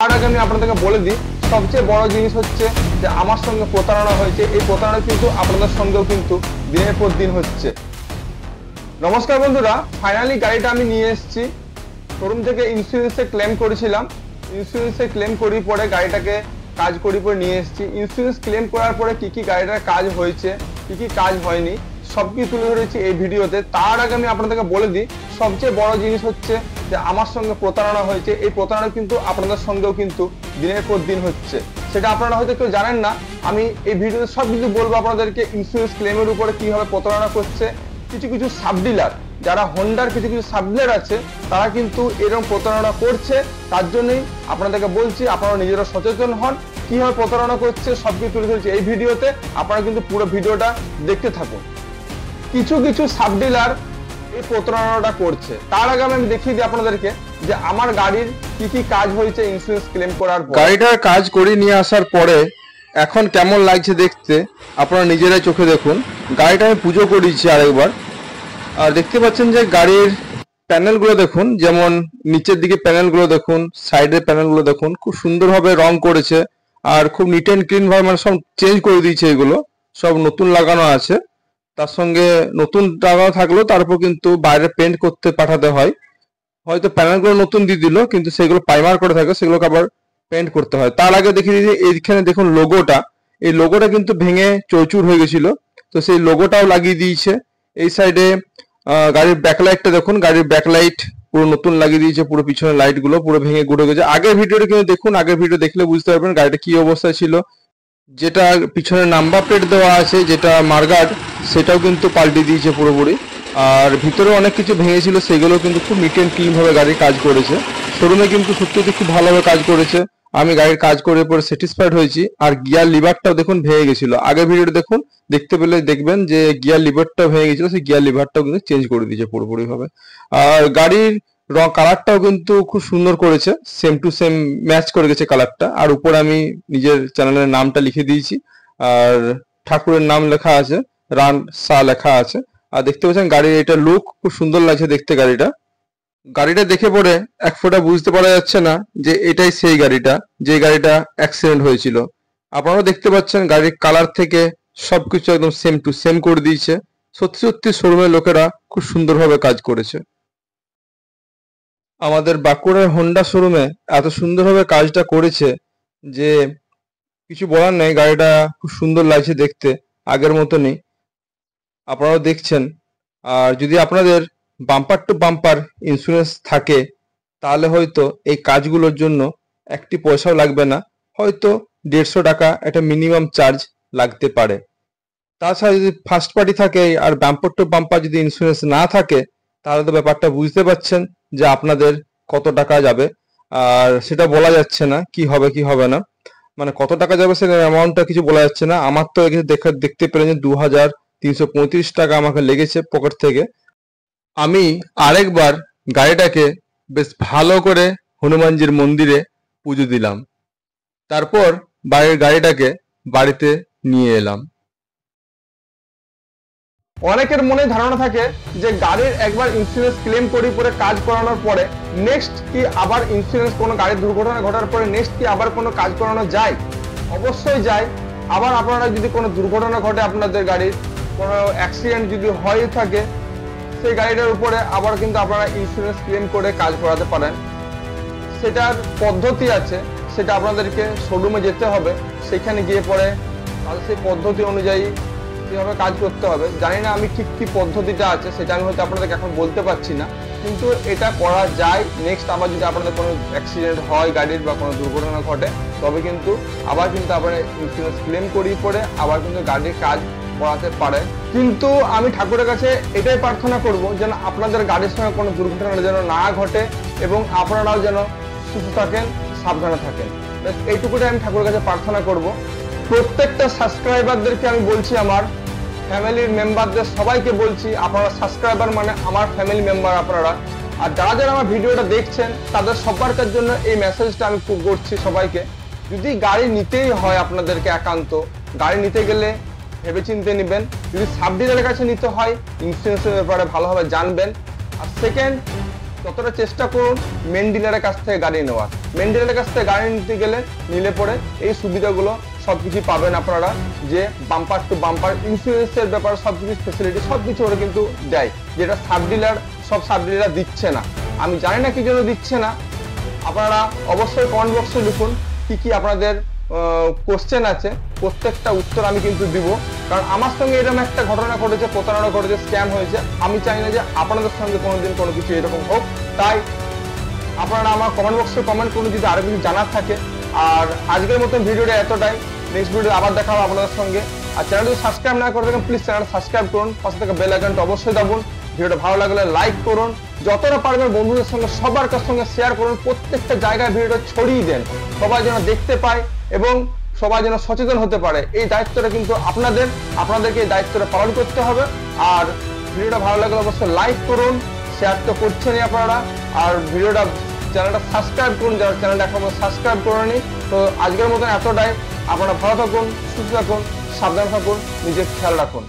তার আগে আমি আপনাদেরকে বলে দিই, সবচেয়ে বড় জিনিস হচ্ছে যে আমার সঙ্গে প্রতারণা হয়েছে। এই প্রতারণা কিন্তু আপনাদের সঙ্গেও কিন্তু দিনের পর দিন হচ্ছে। নমস্কার বন্ধুরা, ফাইনালি গাড়িটা আমি নিয়ে এসেছি শোরুম থেকে। ইন্স্যুরেন্সে ক্লেম করেছিলাম, ইন্স্যুরেন্সে ক্লেম করি পরে গাড়িটাকে কাজ করি পরে নিয়ে এসেছি। ইন্স্যুরেন্স ক্লেম করার পরে কি কি গাড়িটার কাজ হয়েছে, কি কি কাজ হয়নি সব কিছু তুলে ধরেছি এই ভিডিওতে। তার আগে আমি আপনাদেরকে বলে দিই, সবচেয়ে বড় জিনিস হচ্ছে যে আমার সঙ্গে প্রতারণা হয়েছে। এই প্রতারণা কিন্তু আপনাদের সঙ্গেও কিন্তু দিনের পর দিন হচ্ছে। সেটা আপনারা হয়তো কেউ জানেন না। আমি এই ভিডিওতে সব কিছু বলবো আপনাদেরকে, ইন্স্যুরেন্স ক্লেমের উপরে কিভাবে প্রতারণা করছে। কিছু কিছু সাব ডিলার, যারা হোন্ডার কিছু কিছু সাব ডিলার আছে, তারা কিন্তু এরকম প্রতারণা করছে। তার জন্যই আপনাদেরকে বলছি, আপনারা নিজেরা সচেতন হন। কিভাবে প্রতারণা করছে সবকিছু তুলে ধরেছি এই ভিডিওতে, আপনারা কিন্তু পুরো ভিডিওটা দেখতে থাকুন। কিছু কিছু সাব ডিলার এই প্রতারণাটা করছে। তার আগে আমি দেখিয়ে দিই আপনাদেরকে যে আমার গাড়ির কি কি কাজ হয়েছে ইন্স্যুরেন্স ক্লেম করার পর। গাড়িটার কাজ করে নিয়ে আসার পরে এখন কেমন লাগছে দেখতে আপনারা নিজেরাই চোখে দেখুন। গাড়িটা আমি পুজো করেছি আরেকবার, আর দেখতে পাচ্ছেন যে গাড়ির প্যানেলগুলো দেখুন, যেমন নিচের দিকে প্যানেলগুলো দেখুন, সাইডের প্যানেলগুলো দেখুন, খুব সুন্দরভাবে রং করেছে আর খুব নিট অ্যান্ড ক্লিন ভাবে মানে সব চেঞ্জ করে দিয়েছে। এগুলো সব নতুন লাগানো আছে, তার সঙ্গে নতুন লাগানো থাকলেও তারপর কিন্তু বাইরে পেন্ট করতে পাঠাতে হয়। হয়তো প্যানেলগুলো নতুন দিয়ে দিল, কিন্তু সেগুলো প্রাইমার করে থাকে, সেগুলোকে আবার পেন্ট করতে হয়। তার আগে দেখিয়ে দিয়েছি এইখানে দেখুন লোগোটা, এই লোগোটা কিন্তু ভেঙে চৌচুর হয়ে গেছিল, তো সেই লোগোটাও লাগিয়ে দিয়েছে। এই সাইডে গাড়ির ব্যাকলাইটটা দেখুন, গাড়ির ব্যাকলাইট পুরো নতুন লাগিয়ে দিয়েছে, পুরো পিছনের লাইট গুলো পুরো ভেঙে গুড়ে গেছে। আগের ভিডিওটা কিন্তু দেখুন, আগের ভিডিও দেখলে বুঝতে পারবেন গাড়িটা কি অবস্থায় ছিল। যেটা পিছনে নাম্বার প্লেট দেওয়া আছে, যেটা মার্গার্ড, সেটাও কিন্তু পাল্টে দিয়েছে পুরোপুরি। আর ভিতরে অনেক কিছু ভেঙেছিল, সেগুলো কিন্তু খুব নিট অ্যান্ড ক্লিন ভাবে গাড়ির কাজ করেছে। শোরুমে কিন্তু সত্যি খুব ভালোভাবে কাজ করেছে। আমি গাড়ির কাজ করে পরে স্যাটিসফাইড হয়েছি। আর গিয়ার লিভারটাও দেখুন ভেঙে গেছিল, আগের ভিডিওটা দেখুন, দেখতে পেলে দেখবেন যে গিয়ার লিভারটাও ভেঙে গেছিল, সেই গিয়ার লিভারটাও কিন্তু চেঞ্জ করে দিয়েছে পুরোপুরি ভাবে। আর গাড়ির রং কালারটাও কিন্তু খুব সুন্দর করেছে, সেম টু সেম ম্যাচ করে গেছে কালারটা। আর উপরে আমি নিজের চ্যানেলের নামটা লিখে দিয়েছি, আর ঠাকুরের নাম লেখা আছে, রান সা লেখা আছে। আর দেখতে পাচ্ছেন গাড়ির এটা লুক খুব সুন্দর লাগছে দেখতে। গাড়িটা দেখে পরে এক ফোঁটা বুঝতে পারা যাচ্ছে না যে এটাই সেই গাড়িটা, যে গাড়িটা অ্যাক্সিডেন্ট হয়েছিল। আপনারাও দেখতে পাচ্ছেন গাড়ির কালার থেকে সবকিছু একদম সেম টু সেম করে দিয়েছে। সত্যি সত্যি শোরুমের লোকেরা খুব সুন্দরভাবে কাজ করেছে। আমাদের বাঁকুড়ার হোন্ডা শোরুমে এত সুন্দরভাবে কাজটা করেছে যে কিছু বলার নেই। গাড়িটা খুব সুন্দর লাগছে দেখতে, আগের মতনই আপনারাও দেখছেন। আর যদি আপনাদের বাম্পার টু বাম্পার ইন্স্যুরেন্স থাকে, তাহলে হয়তো এই কাজগুলোর জন্য একটি পয়সাও লাগবে না, হয়তো 150 টাকা একটা মিনিমাম চার্জ লাগতে পারে। তাছাড়া যদি ফার্স্ট পার্টি থাকে আর বাম্পার টু বাম্পার যদি ইন্স্যুরেন্স না থাকে, তাহলে তো ব্যাপারটা বুঝতে পারছেন যে আপনাদের কত টাকা যাবে। আর সেটা বলা যাচ্ছে না কি হবে কি হবে না, মানে কত টাকা যাবে সেটা অ্যামাউন্টটা কিছু বলা যাচ্ছে না। আমার তো দেখতে পেলেন যে 2335 টাকা আমাকে লেগেছে পকেট থেকে। আমি আরেকবার গাড়িটাকে বেশ ভালো করে হনুমানজির মন্দিরে পুজো দিলাম, তারপর বাড়ির গাড়িটাকে বাড়িতে নিয়ে এলাম। অনেকের মনে ধারণা থাকে যে গাড়ির একবার ইন্স্যুরেন্স ক্লেম করি পরে কাজ করানোর পরে নেক্সট কি আবার ইন্স্যুরেন্স কোনো গাড়ির দুর্ঘটনা ঘটার পরে নেক্সট কি আবার কোনো কাজ করানো যায়? অবশ্যই যায়। আবার আপনারা যদি কোনো দুর্ঘটনা ঘটে, আপনাদের গাড়ির কোনো অ্যাক্সিডেন্ট যদি হয়ে থাকে, সেই গাড়িটার উপরে আবার কিন্তু আপনারা ইন্স্যুরেন্স ক্লেম করে কাজ করাতে পারেন। সেটার পদ্ধতি আছে, সেটা আপনাদেরকে শোরুমে যেতে হবে, সেখানে গিয়ে পরে সেই পদ্ধতি অনুযায়ী কিভাবে কাজ করতে হবে। জানি না আমি ঠিক কি পদ্ধতিটা আছে, সেটা আমি হয়তো আপনাদেরকে এখন বলতে পারছি না, কিন্তু এটা করা যায়। নেক্সট আবার যদি আপনাদের কোনো অ্যাক্সিডেন্ট হয় গাড়ির বা কোনো দুর্ঘটনা ঘটে, তবে কিন্তু আবার কিন্তু আপনারা ইন্স্যুরেন্স ক্লেম করিয়ে পরে আবার কিন্তু গাড়ির কাজ করাতে পারে। কিন্তু আমি ঠাকুরের কাছে এটাই প্রার্থনা করব যেন আপনাদের গাড়ির সঙ্গে কোনো দুর্ঘটনা যেন না ঘটে এবং আপনারাও যেন সুস্থ থাকেন, সাবধানে থাকেন। এইটুকুটাই আমি ঠাকুরের কাছে প্রার্থনা করব। প্রত্যেকটা সাবস্ক্রাইবারদেরকে আমি বলছি, আমার ফ্যামিলির মেম্বারদের সবাইকে বলছি, আপনারা সাবস্ক্রাইবার মানে আমার ফ্যামিলি মেম্বার আপনারা। আর যারা যারা আমার ভিডিওটা দেখছেন, তাদের সবার জন্য এই মেসেজটা আমি করছি সবাইকে। যদি গাড়ি নিতেই হয় আপনাদেরকে, একান্ত গাড়ি নিতে গেলে ভেবেচিন্তে নেবেন। যদি সাব ডিলারের কাছে নিতে হয়, ইন্স্যুরেন্সের ব্যাপারে ভালোভাবে জানবেন। আর সেকেন্ড, ততটা চেষ্টা করুন মেন ডিলারের কাছ থেকে গাড়ি নেওয়ার। মেন ডিলারের কাছ থেকে গাড়ি নিলে পরে এই সুবিধাগুলো সবকিছু পাবেন আপনারা, যে বাম্পার টু বাম্পার ইন্স্যুরেন্সের ব্যাপারে সবকিছু ফেসিলিটি সবকিছু ওরা কিন্তু দেয়, যেটা সাব ডিলার দিচ্ছে না। আমি জানি না কি জন্য দিচ্ছে না, আপনারা অবশ্যই কমেন্ট বক্সে লিখুন কি কি আপনাদের কোশ্চেন আছে, প্রত্যেকটা উত্তর আমি কিন্তু দিব। কারণ আমার সঙ্গে এরকম একটা ঘটনা ঘটেছে, প্রতারণা ঘটেছে, স্ক্যাম হয়েছে, আমি চাই না যে আপনাদের সঙ্গে কোনোদিন কোনো কিছু এরকম হোক। তাই আপনারা আমার কমেন্ট বক্সে কমেন্ট করুন যদি আরো কিছু জানার থাকে। আর আজকের মতন ভিডিওটা এতটাই, নেক্সট ভিডিও আবার দেখা হবে আপনাদের সঙ্গে। আর চ্যানেল যদি সাবস্ক্রাইব না করে থাকেন প্লিজ চ্যানেল সাবস্ক্রাইব করুন, পাশে থেকে বেল আইকনটা অবশ্যই দাবুন। ভিডিওটা ভালো লাগলে লাইক করুন, যতটা পারবেন বন্ধুদের সঙ্গে সবার সঙ্গে শেয়ার করুন, প্রত্যেকটা জায়গায় ভিডিওটা ছড়িয়ে দেন, সবাই যেন দেখতে পায় এবং সবাই যেন সচেতন হতে পারে। এই দায়িত্বটা কিন্তু আপনাদেরকে এই দায়িত্বটা পালন করতে হবে। আর ভিডিওটা ভালো লাগলে অবশ্যই লাইক করুন, শেয়ার তো করছেনই আপনারা, আর চ্যানেলটা সাবস্ক্রাইব করুন যারা চ্যানেলটা এখনো সাবস্ক্রাইব করেনি। তো আজকের মতন এতটাই, আপনারা ভালো থাকুন, সুস্থ থাকুন, সাবধান থাকুন, নিজের খেয়াল রাখুন।